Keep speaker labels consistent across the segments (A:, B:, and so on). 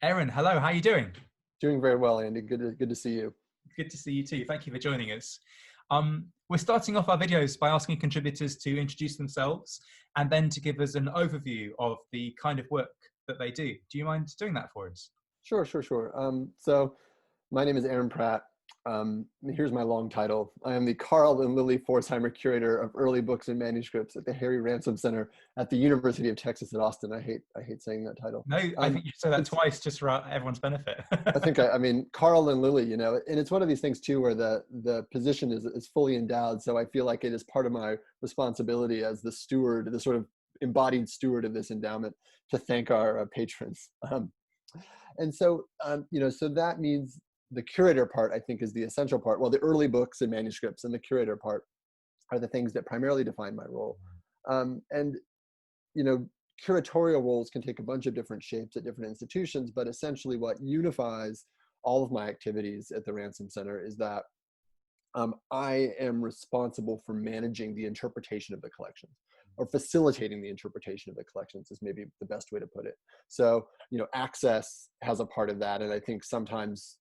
A: Erin, hello, how are you doing?
B: Doing very well, Andy. Good to see you.
A: Good to see you too. Thank you for joining us. We're starting off our videos by asking contributors to introduce themselves and then to give us an overview of the kind of work that they do. Do you mind doing that for us?
B: Sure. So my name is Aaron Pratt. Here's my long title. I am the Carl and Lily Forsheimer Curator of Early Books and Manuscripts at the Harry Ransom Center at the University of Texas at Austin. I hate saying that title.
A: No, I think you said that twice just for everyone's benefit.
B: I mean, Carl and Lily, and it's one of these things too, where the position is fully endowed. So I feel like it is part of my responsibility as the steward, the sort of embodied steward of this endowment, to thank our patrons. So that means the curator part, I think, is the essential part. Well, the early books and manuscripts and the curator part are the things that primarily define my role. And, curatorial roles can take a bunch of different shapes at different institutions, but essentially what unifies all of my activities at the Ransom Center is that I am responsible for managing the interpretation of the collections, or facilitating the interpretation of the collections is maybe the best way to put it. So, access has a part of that. And I think sometimes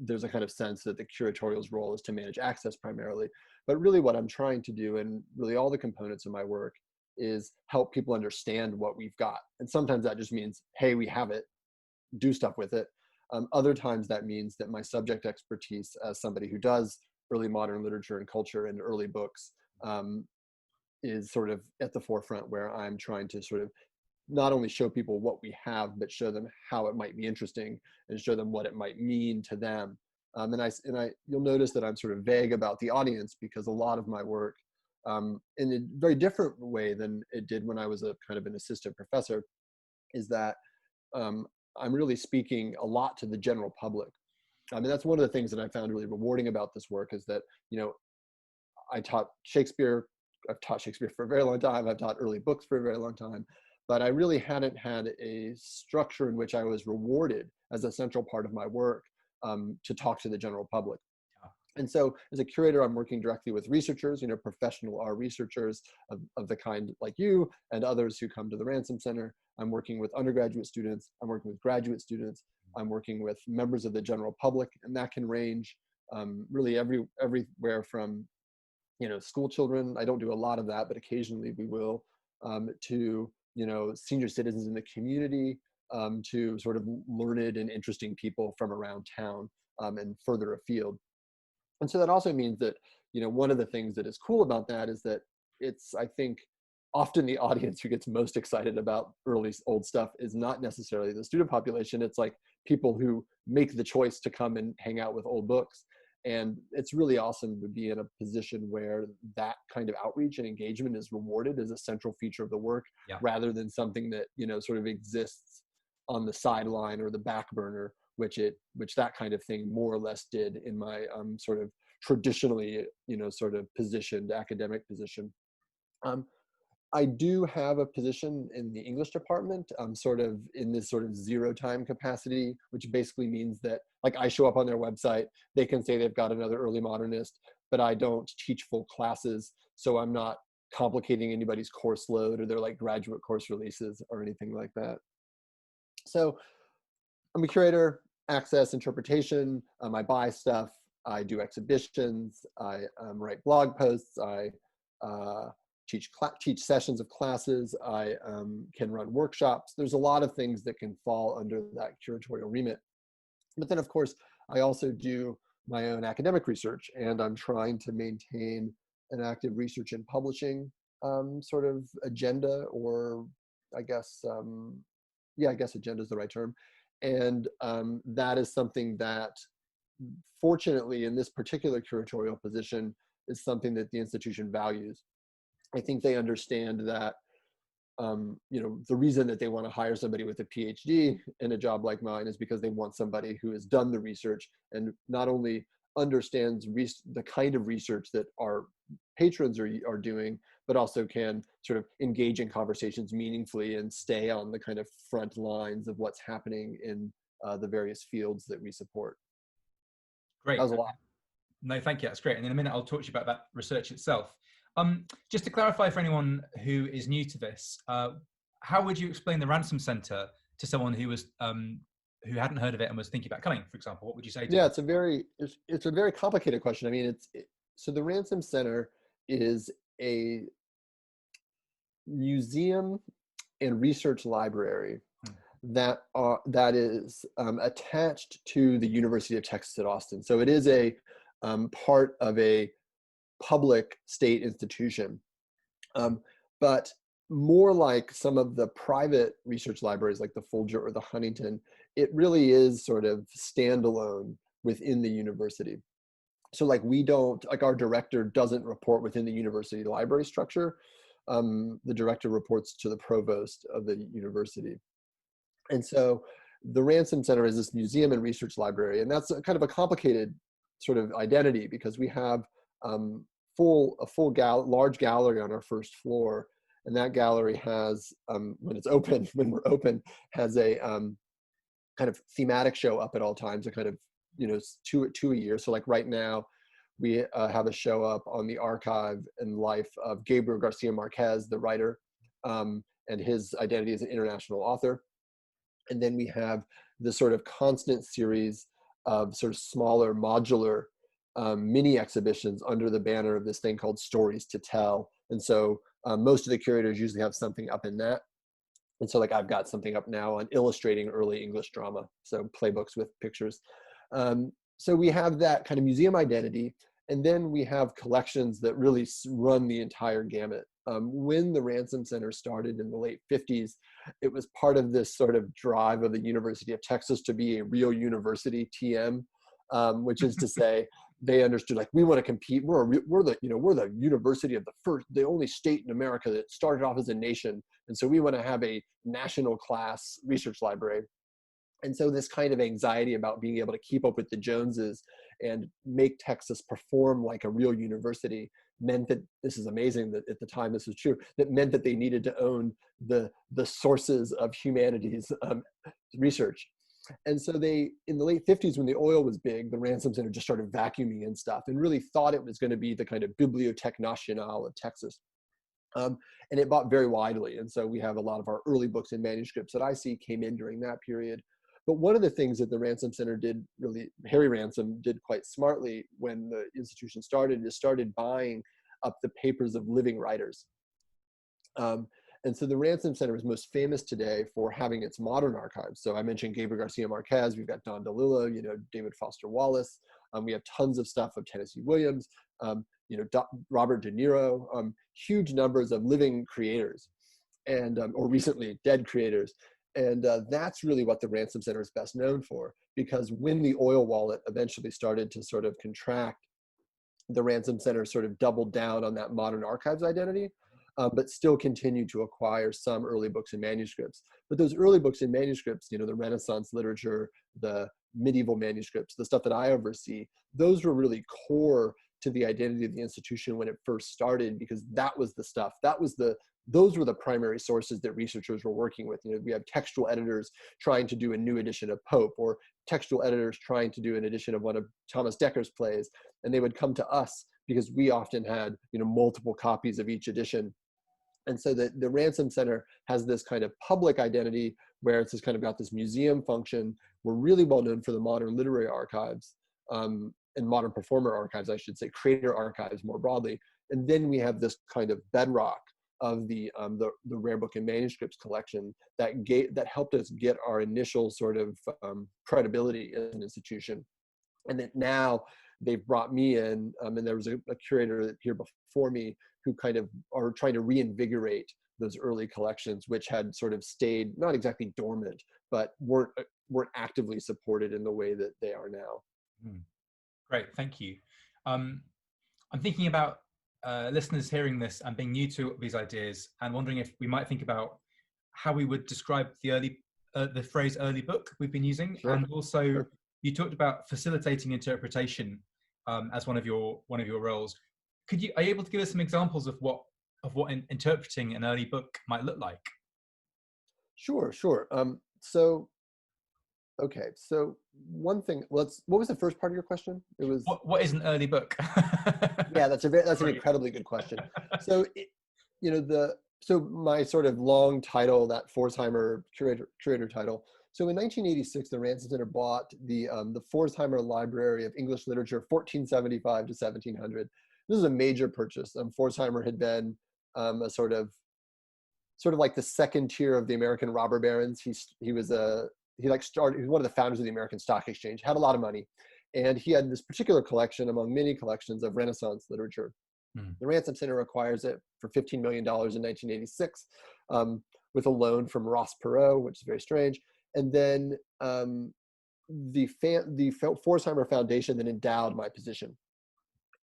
B: there's a kind of sense that the curatorial's role is to manage access primarily. But really what I'm trying to do, and really all the components of my work, is help people understand what we've got. And sometimes that just means, hey, we have it, do stuff with it. Other times that means that my subject expertise as somebody who does early modern literature and culture and early books is sort of at the forefront, where I'm trying to sort of not only show people what we have, but show them how it might be interesting and show them what it might mean to them. You'll notice that I'm sort of vague about the audience, because a lot of my work, in a very different way than it did when I was a kind of an assistant professor, is that I'm really speaking a lot to the general public. I mean, that's one of the things that I found really rewarding about this work, is that, I taught Shakespeare. I've taught Shakespeare for a very long time. I've taught early books for a very long time. But I really hadn't had a structure in which I was rewarded as a central part of my work to talk to the general public. And so as a curator, I'm working directly with researchers, professional art researchers of the kind like you and others who come to the Ransom Center. I'm working with undergraduate students. I'm working with graduate students. I'm working with members of the general public. And that can range really everywhere from, school children. I don't do a lot of that, but occasionally we will, to, senior citizens in the community, to sort of learned and interesting people from around town and further afield. And so that also means that, one of the things that is cool about that is that it's, I think, often the audience who gets most excited about early old stuff is not necessarily the student population. It's like people who make the choice to come and hang out with old books. And it's really awesome to be in a position where that kind of outreach and engagement is rewarded as a central feature of the work, rather than something that, sort of exists on the sideline or the back burner, which that kind of thing more or less did in my sort of traditionally, sort of positioned academic position. I do have a position in the English department, sort of in this sort of zero time capacity, which basically means that, like, I show up on their website, they can say they've got another early modernist, but I don't teach full classes. So I'm not complicating anybody's course load or their like graduate course releases or anything like that. So I'm a curator, access, interpretation. I buy stuff. I do exhibitions. I write blog posts. I teach sessions of classes. I can run workshops. There's a lot of things that can fall under that curatorial remit. But then, of course, I also do my own academic research, and I'm trying to maintain an active research and publishing sort of agenda, or I guess, I guess agenda is the right term. And that is something that, fortunately, in this particular curatorial position, is something that the institution values. I think they understand that, the reason that they want to hire somebody with a PhD in a job like mine is because they want somebody who has done the research and not only understands the kind of research that our patrons are doing, but also can sort of engage in conversations meaningfully and stay on the kind of front lines of what's happening in the various fields that we support.
A: Great.
B: That was a lot.
A: No, thank you. That's great. And in a minute, I'll talk to you about that research itself. Just to clarify for anyone who is new to this, how would you explain the Ransom Center to someone who was who hadn't heard of it and was thinking about coming, for example? What would you say to
B: Yeah,
A: them?
B: it's a very complicated question. I mean, so the Ransom Center is a museum and research library
A: Hmm.
B: that is attached to the University of Texas at Austin. So it is a part of a public state institution, but more like some of the private research libraries like the Folger or the Huntington, it really is sort of standalone within the university. So like we don't, like our director doesn't report within the university library structure. The director reports to the provost of the university. And so the Ransom Center is this museum and research library, and that's kind of a complicated sort of identity because we have large gallery on our first floor, and that gallery has when it's open, when we're open, has a kind of thematic show up at all times, a kind of two a year. So like right now, we have a show up on the archive and life of Gabriel Garcia Marquez, the writer, and his identity as an international author. And then we have this sort of constant series of sort of smaller modular mini exhibitions under the banner of this thing called Stories to Tell. And so most of the curators usually have something up in that. And so like I've got something up now on illustrating early English drama, so playbooks with pictures. So we have that kind of museum identity, and then we have collections that really run the entire gamut. When the Ransom Center started in the late 50s, it was part of this sort of drive of the University of Texas to be a real university, TM, which is to say they understood like we want to compete. We're the university of the only state in America that started off as a nation, and so we want to have a national class research library. And so this kind of anxiety about being able to keep up with the Joneses and make Texas perform like a real university meant that, this is amazing that at the time this was true, that meant that they needed to own the sources of humanities research. And so they, in the late 50s, when the oil was big, the Ransom Center just started vacuuming in stuff and really thought it was going to be the kind of Bibliothèque Nationale of Texas. And it bought very widely. And so we have a lot of our early books and manuscripts that I see came in during that period. But one of the things that the Ransom Center did really, Harry Ransom did quite smartly when the institution started, is started buying up the papers of living writers. And so the Ransom Center is most famous today for having its modern archives. So I mentioned Gabriel Garcia Marquez, we've got Don DeLillo, David Foster Wallace. We have tons of stuff of Tennessee Williams, Robert De Niro, huge numbers of living creators and or recently dead creators. And that's really what the Ransom Center is best known for, because when the oil wallet eventually started to sort of contract, the Ransom Center sort of doubled down on that modern archives identity, but still continued to acquire some early books and manuscripts. But those early books and manuscripts, the Renaissance literature, the medieval manuscripts, the stuff that I oversee, those were really core to the identity of the institution when it first started, because that was the stuff, those were the primary sources that researchers were working with. We have textual editors trying to do a new edition of Pope, or textual editors trying to do an edition of one of Thomas Decker's plays, and they would come to us because we often had multiple copies of each edition. And so the Ransom Center has this kind of public identity where it's just kind of got this museum function. We're really well known for the modern literary archives, and modern performer archives, I should say, creator archives more broadly. And then we have this kind of bedrock of the rare book and manuscripts collection that helped us get our initial sort of credibility as an institution. And that now they've brought me in, and there was a curator here before me who kind of are trying to reinvigorate those early collections, which had sort of stayed not exactly dormant, but weren't actively supported in the way that they are now.
A: Great, thank you. I'm thinking about listeners hearing this and being new to these ideas, and wondering if we might think about how we would describe the phrase early book we've been using. Sure. And also, sure. You talked about facilitating interpretation as one of your roles. Are you able to give us some examples of what interpreting an early book might look like? Sure.
B: Okay, so one thing. What was the first part of your question? It was
A: what is an early book?
B: Yeah, that's an incredibly good question. So, so my sort of long title, that Forsheimer curator title, So in 1986, the Ransom Center bought the Pforzheimer Library of English Literature, 1475 to 1700. This is a major purchase. Pforzheimer had been a sort of like the second tier of the American robber barons. He was one of the founders of the American Stock Exchange, had a lot of money, and he had this particular collection among many collections of Renaissance literature. The Ransom Center acquires it for $15 million in 1986 with a loan from Ross Perot, which is very strange. And then the Pforzheimer Foundation then endowed my position,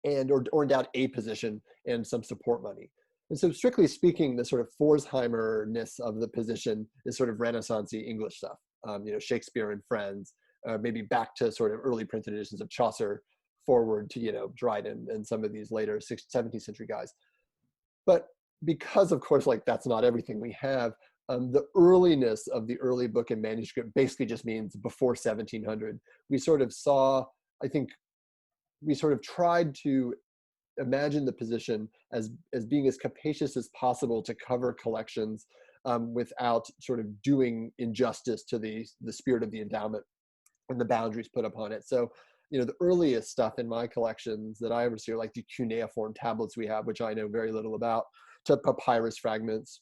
B: or endowed a position and some support money. And so, strictly speaking, the sort of Pforzheimer-ness of the position is sort of Renaissance-y English stuff. Shakespeare and Friends, maybe back to sort of early printed editions of Chaucer, forward to Dryden and some of these later 17th century guys. But because, of course, like that's not everything we have. The earliness of the early book and manuscript basically just means before 1700. We sort of saw, I think, we sort of tried to imagine the position as being as capacious as possible to cover collections without sort of doing injustice to the spirit of the endowment and the boundaries put upon it. So, the earliest stuff in my collections that I ever see are like the cuneiform tablets we have, which I know very little about, to papyrus fragments.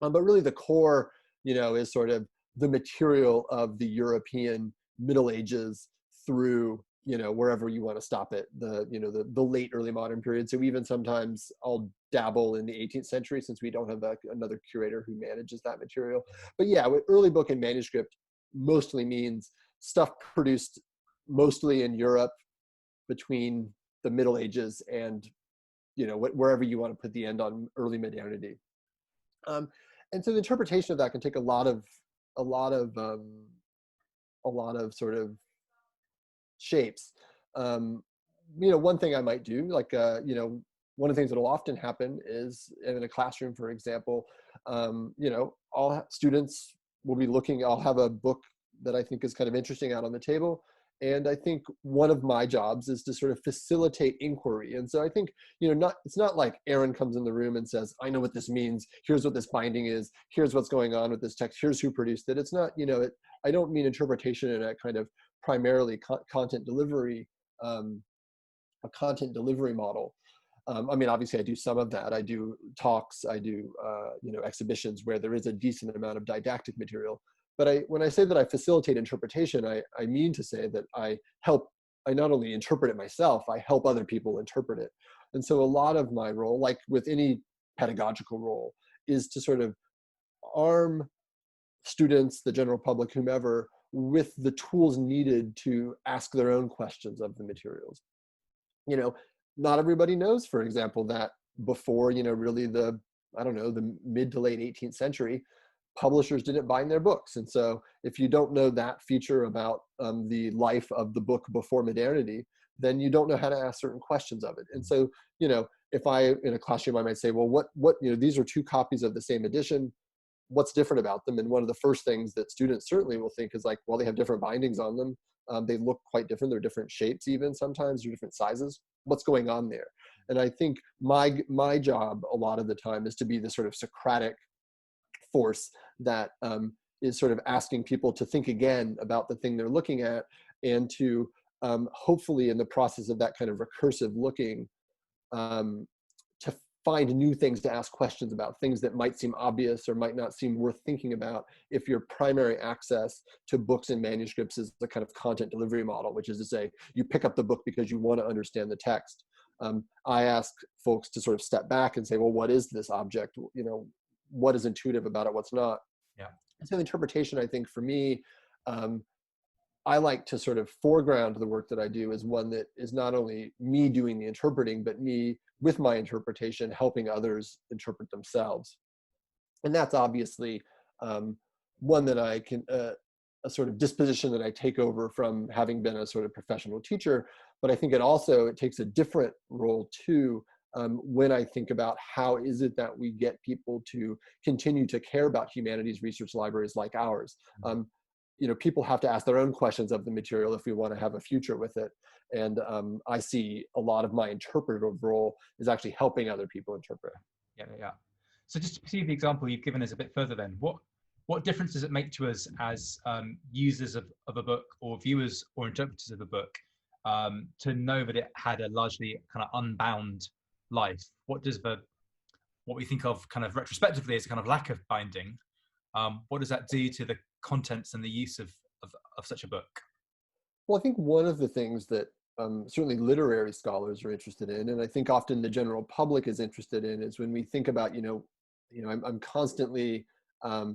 B: But really the core, is sort of the material of the European Middle Ages through, wherever you want to stop it, the late early modern period. So even sometimes I'll dabble in the 18th century since we don't have another curator who manages that material. But yeah, with early book and manuscript mostly means stuff produced mostly in Europe between the Middle Ages and, wherever you want to put the end on early modernity. And so the interpretation of that can take a lot of sort of shapes. One thing I might do, like, one of the things that will often happen is in a classroom, for example, all students will be looking, I'll have a book that I think is kind of interesting out on the table. And I think one of my jobs is to sort of facilitate inquiry. And so I think, it's not like Aaron comes in the room and says, I know what this means. Here's what this binding is. Here's what's going on with this text. Here's who produced it. It's not, I don't mean interpretation in a kind of primarily content delivery, a content delivery model. Obviously I do some of that. I do talks, I do, exhibitions where there is a decent amount of didactic material. But when I say that I facilitate interpretation, I mean to say that I not only interpret it myself, I help other people interpret it. And so a lot of my role, like with any pedagogical role, is to sort of arm students, the general public, whomever, with the tools needed to ask their own questions of the materials. Not everybody knows, for example, that before, really the mid to late 18th century, publishers didn't bind their books. And so if you don't know that feature about the life of the book before modernity, then you don't know how to ask certain questions of it. And so, if in a classroom, I might say, well, what these are two copies of the same edition. What's different about them? And one of the first things that students certainly will think is like, well, they have different bindings on them. They look quite different. They're different shapes, even sometimes they're different sizes. What's going on there? And I think my job a lot of the time is to be the sort of Socratic force that is sort of asking people to think again about the thing they're looking at, and to hopefully in the process of that kind of recursive looking, to find new things to ask questions about, things that might seem obvious or might not seem worth thinking about if your primary access to books and manuscripts is the kind of content delivery model, which is to say you pick up the book because you want to understand the text. I ask folks to sort of step back and say, well, what is this object? What is intuitive about it? What's not?
A: Yeah.
B: So interpretation, I think for me, I like to sort of foreground the work that I do as one that is not only me doing the interpreting, but me with my interpretation, helping others interpret themselves. And that's obviously one that I can, a sort of disposition that I take over from having been a sort of professional teacher. But I think it takes a different role too, when I think about how is it that we get people to continue to care about humanities research libraries like ours. People have to ask their own questions of the material if we want to have a future with it. And I see a lot of my interpretive role is actually helping other people interpret.
A: Yeah. So just to see the example you've given us a bit further then, what what difference does it make to us as users of a book, or viewers or interpreters of a book, to know that it had a largely kind of unbound life? What does what we think of kind of retrospectively as a kind of lack of binding, what does that do to the contents and the use of such a book?
B: Well, I think one of the things that certainly literary scholars are interested in, and I think often the general public is interested in, is when we think about, I'm constantly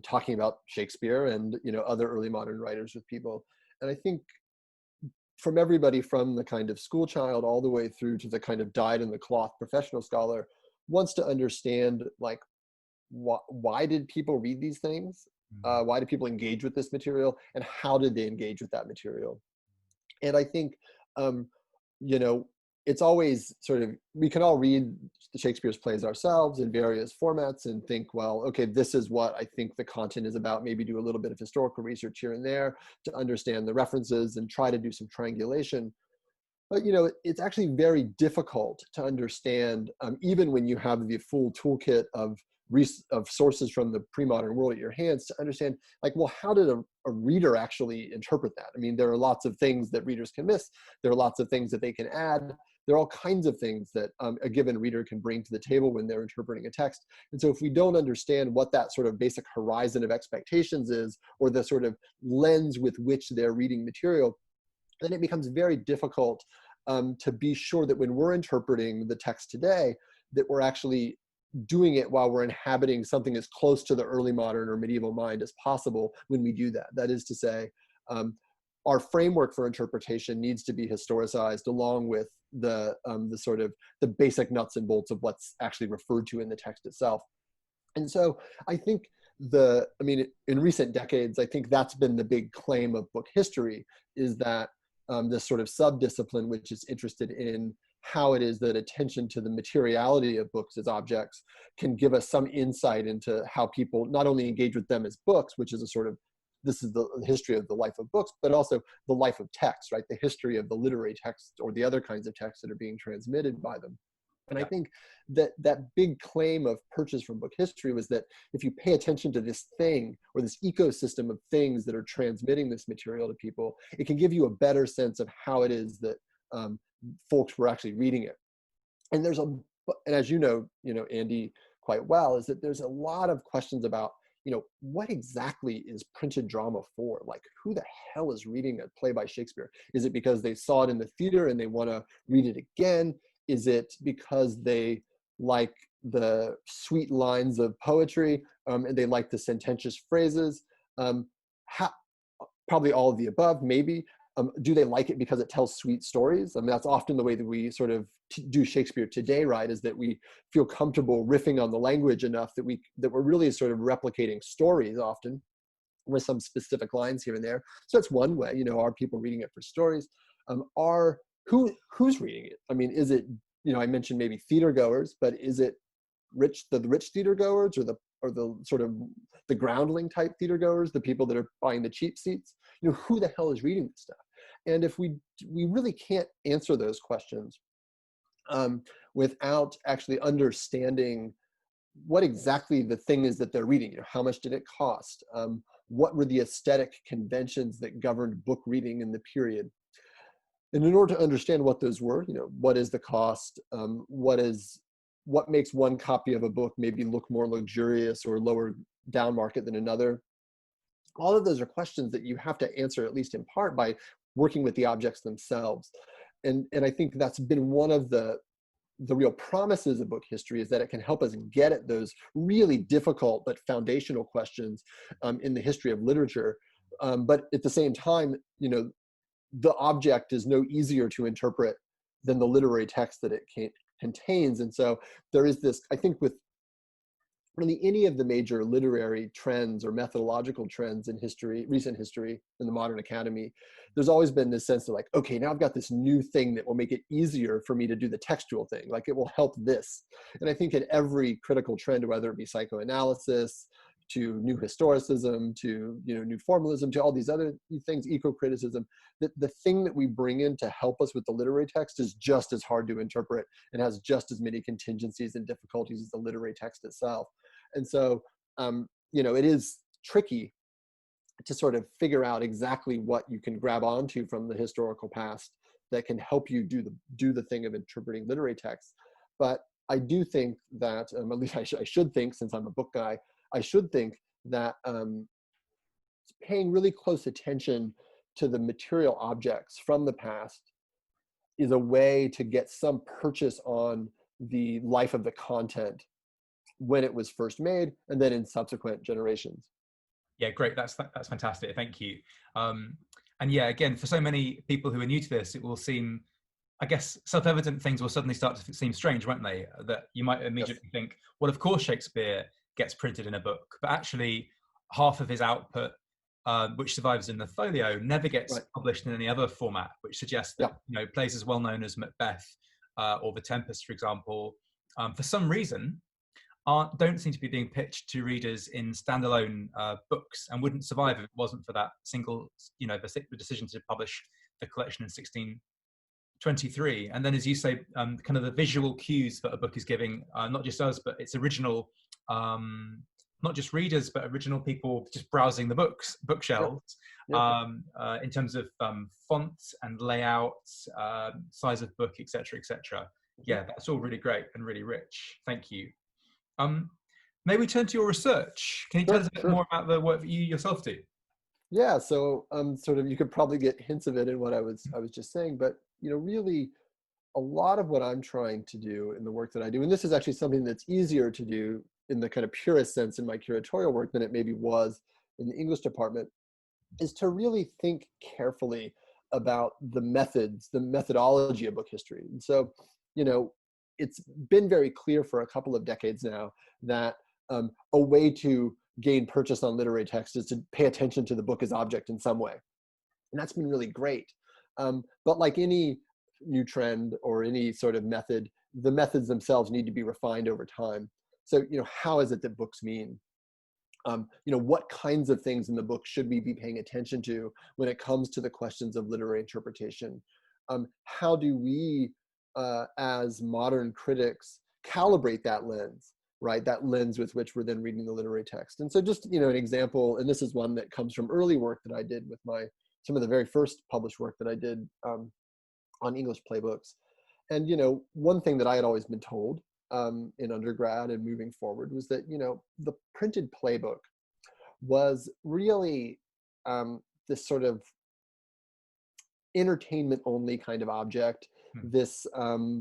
B: talking about Shakespeare and, other early modern writers with people. And I think from everybody from the kind of school child all the way through to the kind of dyed in the cloth professional scholar wants to understand, like, why did people read these things? Why did people engage with this material? And how did they engage with that material? And I think, you know, it's always sort of, we can all read Shakespeare's plays ourselves in various formats and think, well, okay, this is what I think the content is about. Maybe do a little bit of historical research here and there to understand the references and try to do some triangulation. But, it's actually very difficult to understand, even when you have the full toolkit of sources from the pre-modern world at your hands, to understand, like, well, how did a reader actually interpret that? I mean, there are lots of things that readers can miss. There are lots of things that they can add. There are all kinds of things that a given reader can bring to the table when they're interpreting a text. And so if we don't understand what that sort of basic horizon of expectations is, or the sort of lens with which they're reading material, then it becomes very difficult to be sure that when we're interpreting the text today, that we're actually doing it while we're inhabiting something as close to the early modern or medieval mind as possible when we do that. That is to say, our framework for interpretation needs to be historicized along with the sort of the basic nuts and bolts of what's actually referred to in the text itself. And so I think in recent decades, I think that's been the big claim of book history, is that this sort of sub-discipline which is interested in how it is that attention to the materiality of books as objects can give us some insight into how people not only engage with them as books, which is this is the history of the life of books, but also the life of text, right? The history of the literary text or the other kinds of texts that are being transmitted by them. And I think that big claim of purchase from book history was that if you pay attention to this thing or this ecosystem of things that are transmitting this material to people, it can give you a better sense of how it is that folks were actually reading it. And and as you know, Andy, quite well, is that there's a lot of questions about, what exactly is printed drama for? Like, who the hell is reading a play by Shakespeare? Is it because they saw it in the theater and they want to read it again? Is it because they like the sweet lines of poetry and they like the sententious phrases? Probably all of the above, maybe. Do they like it because it tells sweet stories? I mean, that's often the way that we sort of do Shakespeare today, right? Is that we feel comfortable riffing on the language enough that we're really sort of replicating stories often with some specific lines here and there. So that's one way. Are people reading it for stories? Who's reading it? I mean, is it, I mentioned maybe theater goers, but is it the rich theater goers or the sort of the groundling type theater goers, the people that are buying the cheap seats? Who the hell is reading this stuff? And if we really can't answer those questions without actually understanding what exactly the thing is that they're reading, how much did it cost? What were the aesthetic conventions that governed book reading in the period? And in order to understand what those were, what is the cost? What makes one copy of a book maybe look more luxurious or lower down market than another? All of those are questions that you have to answer, at least in part, by working with the objects themselves. And I think that's been one of the real promises of book history, is that it can help us get at those really difficult but foundational questions in the history of literature. But at the same time, the object is no easier to interpret than the literary text that it contains. And so there is this, I think, with really any of the major literary trends or methodological trends in history, recent history in the modern academy, there's always been this sense of like, okay, now I've got this new thing that will make it easier for me to do the textual thing. Like, it will help this. And I think in every critical trend, whether it be psychoanalysis, to new historicism, to new formalism, to all these other things, eco-criticism, the thing that we bring in to help us with the literary text is just as hard to interpret and has just as many contingencies and difficulties as the literary text itself. And so, it is tricky to sort of figure out exactly what you can grab onto from the historical past that can help you do the thing of interpreting literary texts. But I do think that, at least I should think, since I'm a book guy, I should think that paying really close attention to the material objects from the past is a way to get some purchase on the life of the content when it was first made and then in subsequent generations.
A: Yeah, great. That's fantastic. Thank you. And yeah, again, for so many people who are new to this, it will seem, I guess, self-evident things will suddenly start to seem strange, won't they? That you might immediately think, well, of course Shakespeare gets printed in a book, but actually half of his output, which survives in the folio, never gets published in any other format, which suggests that plays as well known as Macbeth or The Tempest, for example, for some reason, don't seem to be being pitched to readers in standalone books, and wouldn't survive if it wasn't for that single, the decision to publish the collection in 1623. And then, as you say, kind of the visual cues that a book is giving, not just us, but its original, not just readers, but original people just browsing the bookshelves, in terms of font and layout, size of book, etc., etc. Yeah, that's all really great and really rich. Thank you. May we turn to your research? Can you tell us a bit more about the work that you yourself do?
B: Yeah, so sort of, you could probably get hints of it in what I was just saying, but really a lot of what I'm trying to do in the work that I do, and this is actually something that's easier to do in the kind of purest sense in my curatorial work than it maybe was in the English department, is to really think carefully about the methodology of book history. And so, it's been very clear for a couple of decades now that a way to gain purchase on literary text is to pay attention to the book as object in some way. And that's been really great. But like any new trend or any sort of method, the methods themselves need to be refined over time. So, how is it that books mean? What kinds of things in the book should we be paying attention to when it comes to the questions of literary interpretation? How do we, as modern critics, calibrate that lens, right? That lens with which we're then reading the literary text. And so just, an example, and this is one that comes from early work that I did with some of the very first published work that I did on English playbooks. And, one thing that I had always been told in undergrad and moving forward was that, the printed playbook was really this sort of entertainment only kind of object, this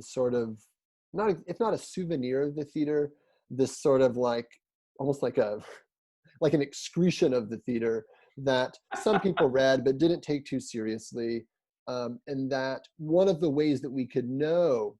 B: sort of, if not a souvenir of the theater, this sort of almost like an excretion of the theater that some people read but didn't take too seriously. And that one of the ways that we could know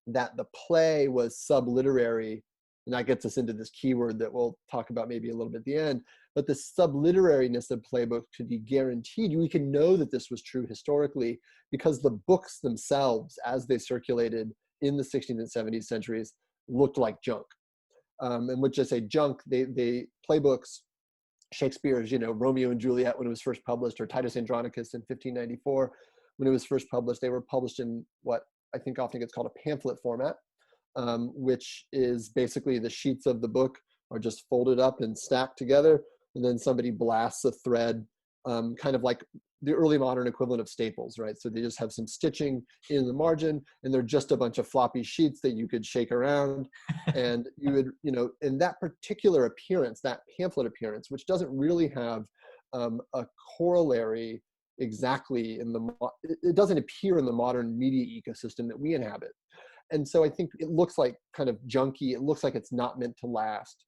B: that the play was subliterary, and that gets us into this keyword that we'll talk about maybe a little bit at the end, but the subliterariness of playbooks could be guaranteed. We can know that this was true historically because the books themselves, as they circulated in the 16th and 17th centuries, looked like junk. And which I say junk, they playbooks, Shakespeare's, Romeo and Juliet when it was first published, or Titus Andronicus in 1594 when it was first published, they were published in what I think often gets called a pamphlet format, which is basically the sheets of the book are just folded up and stacked together, and then somebody blasts a thread, kind of like the early modern equivalent of staples, right? So they just have some stitching in the margin, and they're just a bunch of floppy sheets that you could shake around, and you would, in that particular appearance, that pamphlet appearance, which doesn't really have a corollary exactly it doesn't appear in the modern media ecosystem that we inhabit. And so I think it looks like kind of junky. It looks like it's not meant to last.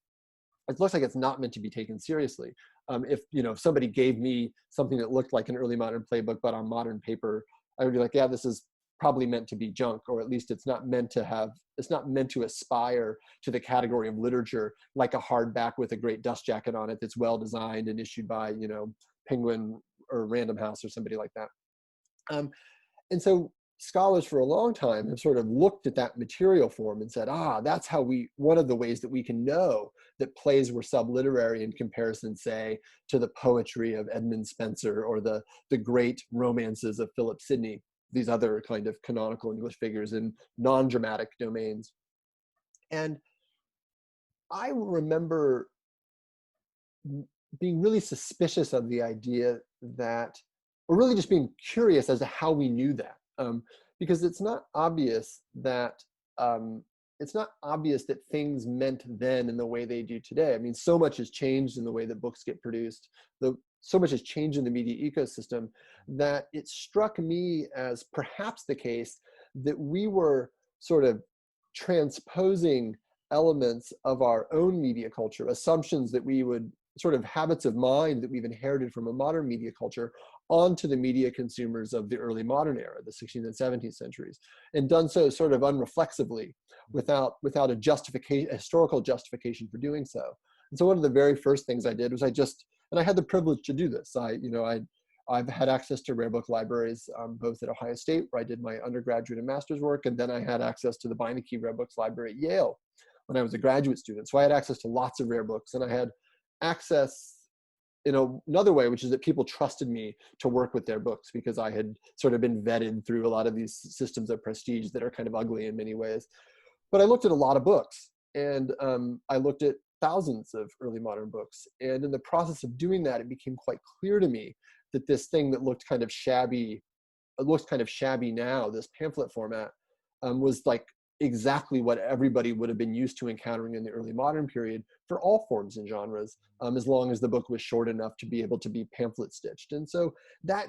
B: It looks like it's not meant to be taken seriously. If somebody gave me something that looked like an early modern playbook but on modern paper, I would be like, yeah, this is probably meant to be junk, or at least it's not meant to aspire to the category of literature like a hardback with a great dust jacket on it that's well designed and issued by Penguin or Random House or somebody like that. And so scholars for a long time have sort of looked at that material form and said, that's one of the ways that we can know that plays were subliterary in comparison, say, to the poetry of Edmund Spenser or the great romances of Philip Sidney, these other kind of canonical English figures in non-dramatic domains. And I remember being really suspicious of the idea that, or really just being curious as to how we knew that, because it's not obvious that things meant then in the way they do today. I mean, so much has changed in the way that books get produced. So much has changed in the media ecosystem that it struck me as perhaps the case that we were sort of transposing elements of our own media culture, assumptions that we would, sort of habits of mind that we've inherited from a modern media culture, onto the media consumers of the early modern era, the 16th and 17th centuries, and done so sort of unreflexively, without a historical justification for doing so. And so one of the very first things I did was and I had the privilege to do this. I've had access to rare book libraries, both at Ohio State, where I did my undergraduate and master's work, and then I had access to the Beinecke Rare Books Library at Yale when I was a graduate student. So I had access to lots of rare books, and I had access in another way, which is that people trusted me to work with their books because I had sort of been vetted through a lot of these systems of prestige that are kind of ugly in many ways. But I looked at a lot of books, and I looked at thousands of early modern books. And in the process of doing that, it became quite clear to me that this thing that looked kind of shabby, now, this pamphlet format, was like exactly what everybody would have been used to encountering in the early modern period for all forms and genres, as long as the book was short enough to be able to be pamphlet stitched. And so that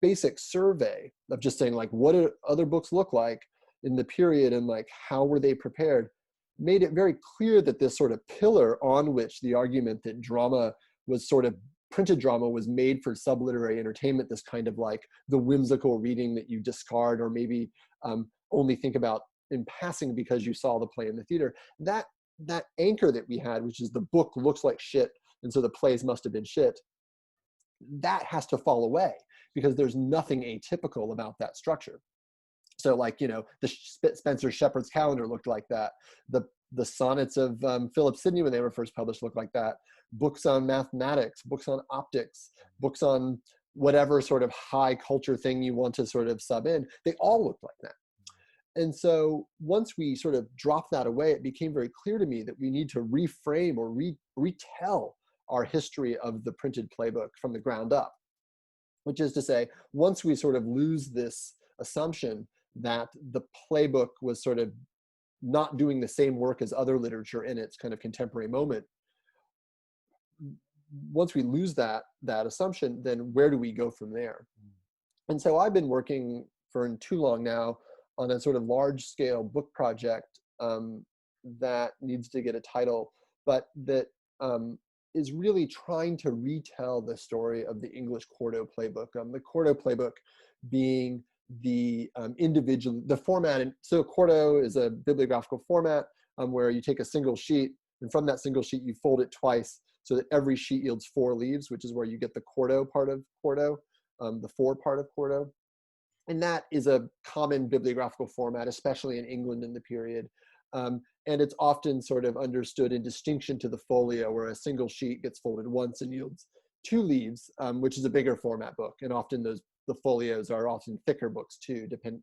B: basic survey of just saying, like, what do other books look like in the period, and like how were they prepared, made it very clear that this sort of pillar on which the argument that drama was sort of, printed drama was made for subliterary entertainment, this kind of like the whimsical reading that you discard or maybe only think about in passing because you saw the play in the theater, that anchor that we had, which is the book looks like shit, and so the plays must have been shit, that has to fall away because there's nothing atypical about that structure. So, like, the Spencer Shepherd's Calendar looked like that. The sonnets of Philip Sidney, when they were first published, looked like that. Books on mathematics, books on optics, books on whatever sort of high culture thing you want to sort of sub in, they all looked like that. And so once we sort of dropped that away, it became very clear to me that we need to reframe or retell our history of the printed playbook from the ground up, which is to say, once we sort of lose this assumption that the playbook was sort of not doing the same work as other literature in its kind of contemporary moment, once we lose that assumption, then where do we go from there? And so I've been working for too long now on a sort of large scale book project that needs to get a title, but that is really trying to retell the story of the English quarto playbook. The quarto playbook being the the format. And so quarto is a bibliographical format where you take a single sheet, and from that single sheet you fold it twice so that every sheet yields 4 leaves, which is where you get the quarto part of quarto, the 4 part of quarto. And that is a common bibliographical format, especially in England in the period. And it's often sort of understood in distinction to the folio, where a single sheet gets folded once and yields 2 leaves, which is a bigger format book. And often the folios are often thicker books too. And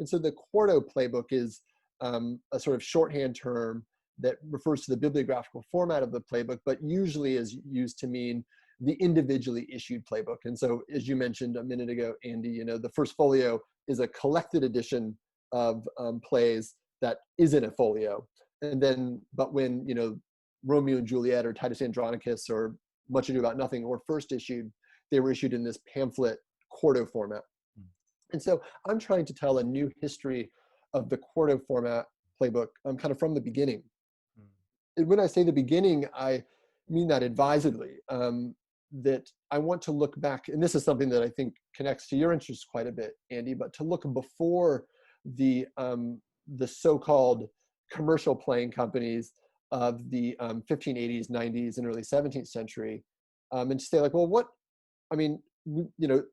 B: so the quarto playbook is a sort of shorthand term that refers to the bibliographical format of the playbook, but usually is used to mean the individually issued playbook. And so, as you mentioned a minute ago, Andy, the first folio is a collected edition of plays that is in a folio. And then, but when, Romeo and Juliet or Titus Andronicus or Much Ado About Nothing were first issued, they were issued in this pamphlet quarto format. And so I'm trying to tell a new history of the quarto format playbook kind of from the beginning. And when I say the beginning, I mean that advisedly. That I want to look back, and this is something that I think connects to your interests quite a bit, Andy, but to look before the so-called commercial playing companies of the 1580s, 90s, and early 17th century, and to say, like, well,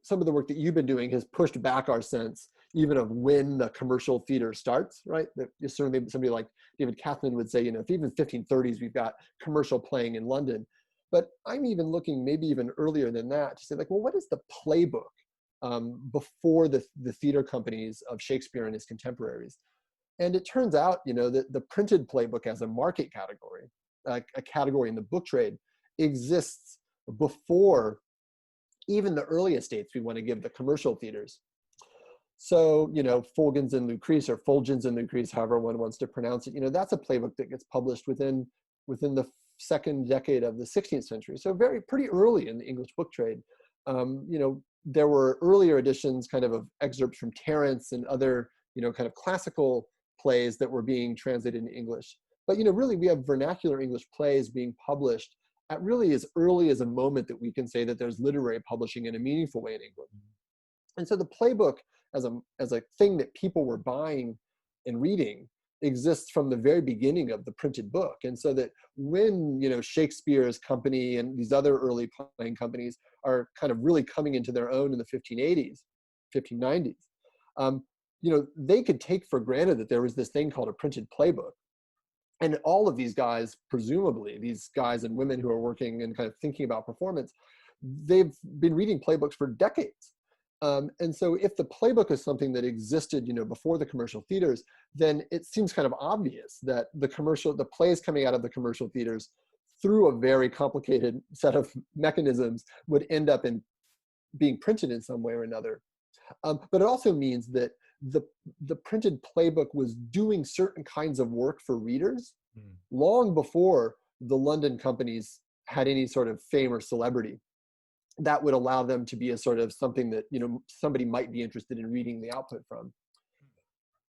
B: some of the work that you've been doing has pushed back our sense even of when the commercial theater starts, right? That certainly somebody like David Kathman would say, if even 1530s, we've got commercial playing in London. But I'm even looking maybe even earlier than that to say, like, well, what is the playbook before the theater companies of Shakespeare and his contemporaries? And it turns out, that the printed playbook as a market category, a category in the book trade, exists before even the earliest dates we want to give the commercial theaters. So, Fulgens and Lucrece, or Fulgens and Lucrece, however one wants to pronounce it, that's a playbook that gets published within the second decade of the 16th century. So pretty early in the English book trade. There were earlier editions kind of excerpts from Terence and other, kind of classical plays that were being translated into English. But, really we have vernacular English plays being published at really as early as a moment that we can say that there's literary publishing in a meaningful way in England. And so the playbook as a thing that people were buying and reading exists from the very beginning of the printed book. And so that when, Shakespeare's company and these other early playing companies are kind of really coming into their own in the 1580s, 1590s, they could take for granted that there was this thing called a printed playbook. And all of these guys, presumably, these guys and women who are working and kind of thinking about performance, they've been reading playbooks for decades. And so if the playbook is something that existed, before the commercial theaters, then it seems kind of obvious that the plays coming out of the commercial theaters through a very complicated set of mechanisms would end up in being printed in some way or another. But it also means that the printed playbook was doing certain kinds of work for readers long before the London companies had any sort of fame or celebrity that would allow them to be a sort of something that, somebody might be interested in reading the output from.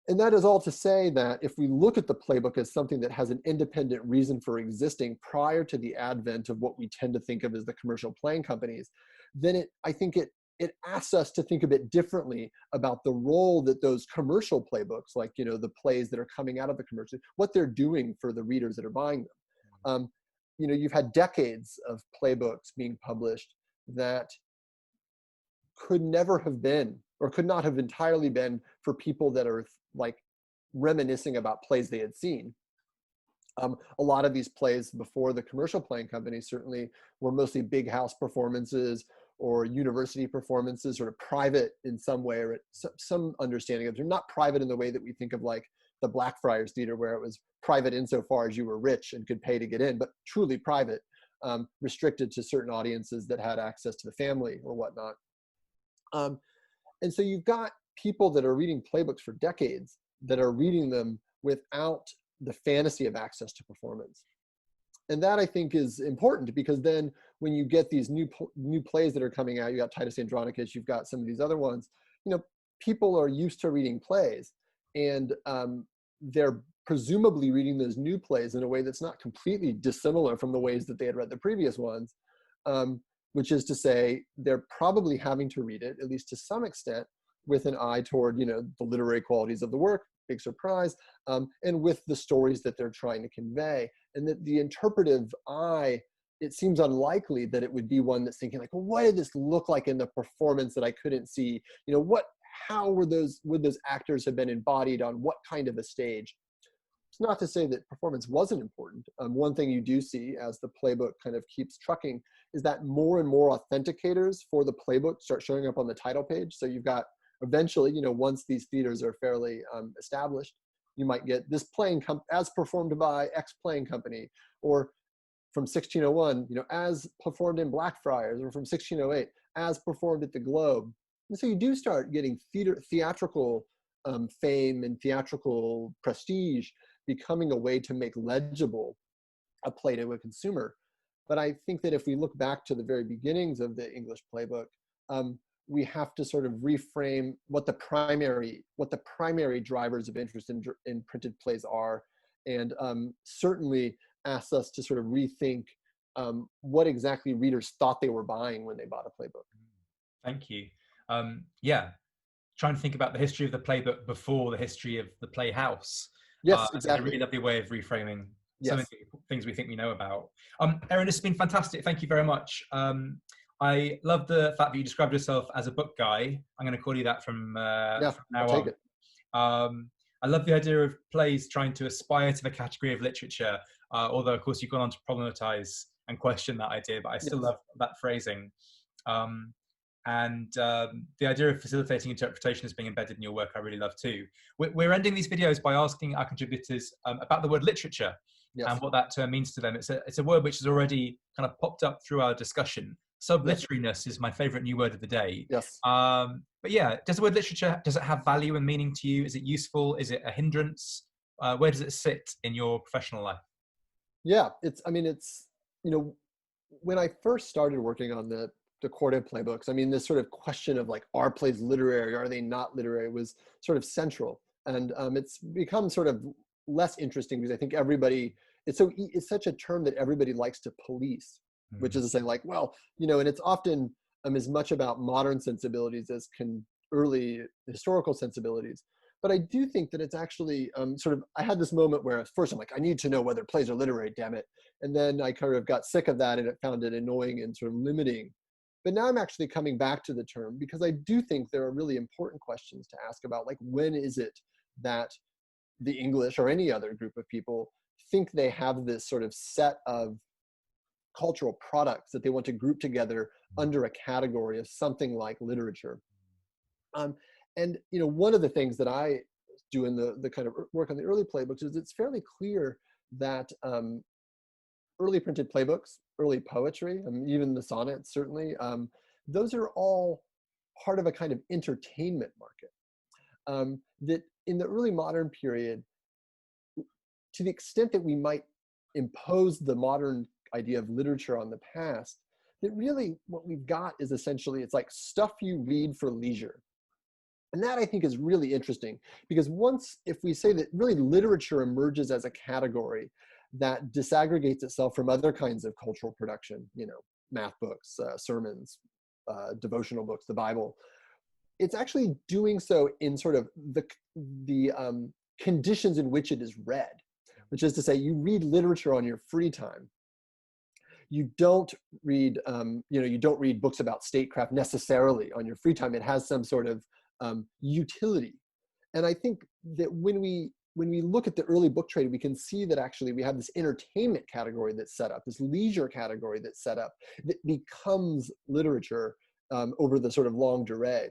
B: And that is all to say that if we look at the playbook as something that has an independent reason for existing prior to the advent of what we tend to think of as the commercial playing companies, then I think it asks us to think a bit differently about the role that those commercial playbooks, like, the plays that are coming out of the commercial, what they're doing for the readers that are buying them. You've had decades of playbooks being published that could never have been, or could not have entirely been, for people that are like reminiscing about plays they had seen. A lot of these plays before the commercial playing companies certainly were mostly big house performances or university performances, sort of private in some way, or some understanding of them. Not private in the way that we think of like the Blackfriars Theater, where it was private insofar as you were rich and could pay to get in, but truly private, restricted to certain audiences that had access to the family or whatnot. And so you've got people that are reading playbooks for decades that are reading them without the fantasy of access to performance. And that, I think, is important, because then when you get these new plays that are coming out, you got Titus Andronicus, you've got some of these other ones, people are used to reading plays, and they're presumably reading those new plays in a way that's not completely dissimilar from the ways that they had read the previous ones, which is to say they're probably having to read it, at least to some extent, with an eye toward, the literary qualities of the work, big surprise, and with the stories that they're trying to convey. And that the interpretive eye, it seems unlikely that it would be one that's thinking like, well, what did this look like in the performance that I couldn't see? How would those actors have been embodied on what kind of a stage? It's not to say that performance wasn't important. One thing you do see as the playbook kind of keeps trucking is that more and more authenticators for the playbook start showing up on the title page. So you've got eventually, once these theaters are fairly established, you might get this playing as performed by X playing company, or from 1601, as performed in Blackfriars, or from 1608, as performed at the Globe. And so you do start getting theatrical fame and theatrical prestige becoming a way to make legible a play to a consumer. But I think that if we look back to the very beginnings of the English playbook, we have to sort of reframe what the primary drivers of interest in printed plays are, and certainly asks us to sort of rethink what exactly readers thought they were buying when they bought a playbook.
A: Thank you. Trying to think about the history of the playbook before the history of the playhouse.
B: Yes,
A: It's
B: exactly.
A: a really lovely way of reframing some of
B: Yes.
A: the things we think we know about. Erin, this has been fantastic. Thank you very much. I love the fact that you described yourself as a book guy. I'm going to call you that from now
B: take it.
A: I love the idea of plays trying to aspire to the category of literature, although, of course, you've gone on to problematize and question that idea, but I still love that phrasing. And the idea of facilitating interpretation as being embedded in your work, I really love too. We're ending these videos by asking our contributors about the word literature.
B: Yes.
A: and what that term means to them. It's a word which has already kind of popped up through our discussion.
B: Yes.
A: Subliterariness is my favorite new word of the day.
B: Yes.
A: But yeah, does the word literature, does it have value and meaning to you? Is it useful? Is it a hindrance? Where does it sit in your professional life?
B: Yeah. I mean, you know, when I first started working on the Quartet playbooks, I mean, this sort of question of like, are plays literary? Are they not literary? Was sort of central. And it's become sort of less interesting because I think it's such a term that everybody likes to police, which is to say like, well, and it's often as much about modern sensibilities as early historical sensibilities. But I do think that it's actually I had this moment where at first I'm like, I need to know whether plays are literary, damn it. And then I kind of got sick of that and found it annoying and sort of limiting. But now I'm actually coming back to the term because I do think there are really important questions to ask about, like, when is it that the English or any other group of people think they have this sort of set of cultural products that they want to group together under a category of something like literature. And one of the things that I do in the kind of work on the early playbooks is it's fairly clear that early printed playbooks, early poetry, even the sonnets certainly, those are all part of a kind of entertainment market. That in the early modern period, to the extent that we might impose the modern idea of literature on the past, that really what we've got is essentially, it's like stuff you read for leisure. And that I think is really interesting because if we say that really literature emerges as a category that disaggregates itself from other kinds of cultural production, math books, sermons, devotional books, the Bible, it's actually doing so in sort of the conditions in which it is read, which is to say you read literature on your free time. You don't read, you don't read books about statecraft necessarily on your free time. It has some sort of utility. And I think that when we look at the early book trade, we can see that actually we have this entertainment category that's set up, this leisure category that's set up, that becomes literature over the sort of longue durée.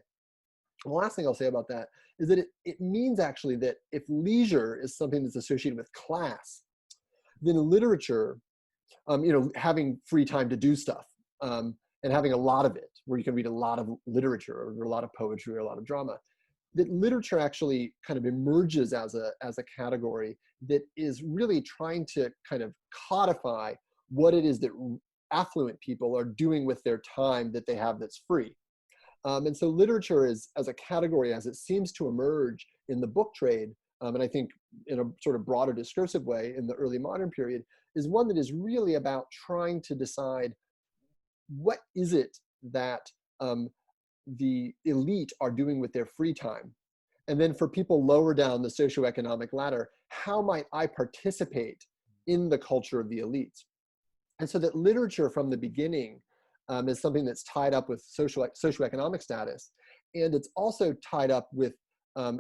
B: The last thing I'll say about that is that it means actually that if leisure is something that's associated with class, then literature, having free time to do stuff, and having a lot of it, where you can read a lot of literature or a lot of poetry or a lot of drama, that literature actually kind of emerges as a category that is really trying to kind of codify what it is that affluent people are doing with their time that they have that's free. And so literature is, as a category, as it seems to emerge in the book trade, and I think in a sort of broader discursive way in the early modern period, is one that is really about trying to decide what is it that the elite are doing with their free time. And then for people lower down the socioeconomic ladder, how might I participate in the culture of the elites? And so that literature from the beginning is something that's tied up with socioeconomic status. And it's also tied up with,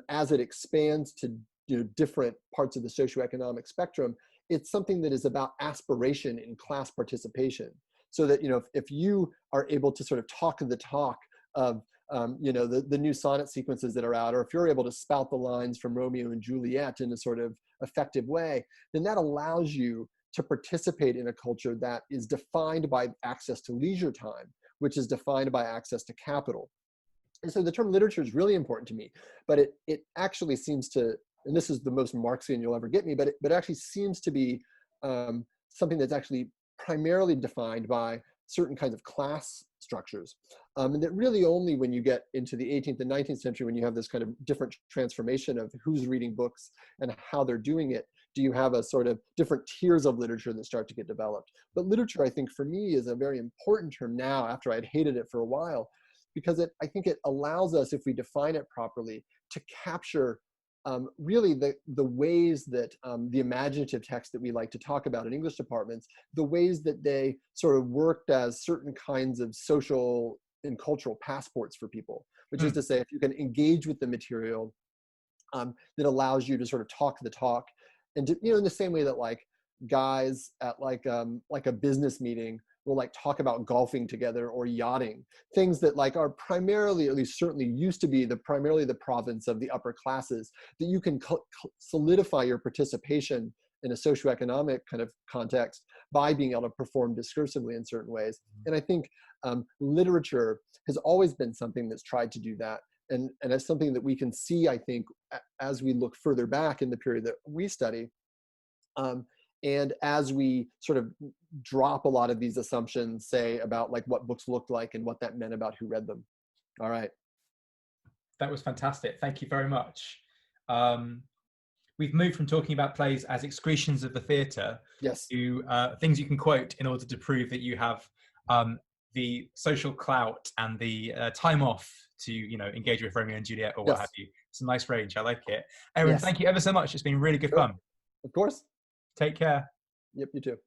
B: as it expands to different parts of the socioeconomic spectrum, it's something that is about aspiration in class participation. So that, if you are able to sort of talk the talk of, the new sonnet sequences that are out, or if you're able to spout the lines from Romeo and Juliet in a sort of effective way, then that allows you to participate in a culture that is defined by access to leisure time, which is defined by access to capital. And so the term literature is really important to me, but it actually seems to, and this is the most Marxian you'll ever get me, but it actually seems to be something that's actually primarily defined by certain kinds of class structures. And that really only when you get into the 18th and 19th century, when you have this kind of different transformation of who's reading books and how they're doing it, do you have a sort of different tiers of literature that start to get developed. But literature, I think for me, is a very important term now, after I'd hated it for a while, because I think it allows us, if we define it properly, to capture really the ways that the imaginative text that we like to talk about in English departments, the ways that they sort of worked as certain kinds of social and cultural passports for people, which is to say, if you can engage with the material that allows you to sort of talk the talk, and to, in the same way that like guys at like a business meeting will like talk about golfing together or yachting, things that like are primarily, at least certainly used to be primarily the province of the upper classes, that you can solidify your participation in a socioeconomic kind of context by being able to perform discursively in certain ways. And I think literature has always been something that's tried to do that. And it's something that we can see, I think, as we look further back in the period that we study. And as we sort of drop a lot of these assumptions, say, about like what books looked like and what that meant about who read them. All right.
A: That was fantastic. Thank you very much. We've moved from talking about plays as excretions of the theatre
B: Yes.
A: to things you can quote in order to prove that you have the social clout and the time off to, you know, engage with Romeo and Juliet or what have you. It's a nice range. I like it. Aaron, thank you ever so much. It's been really good fun.
B: Of course.
A: Take care.
B: Yep, you too.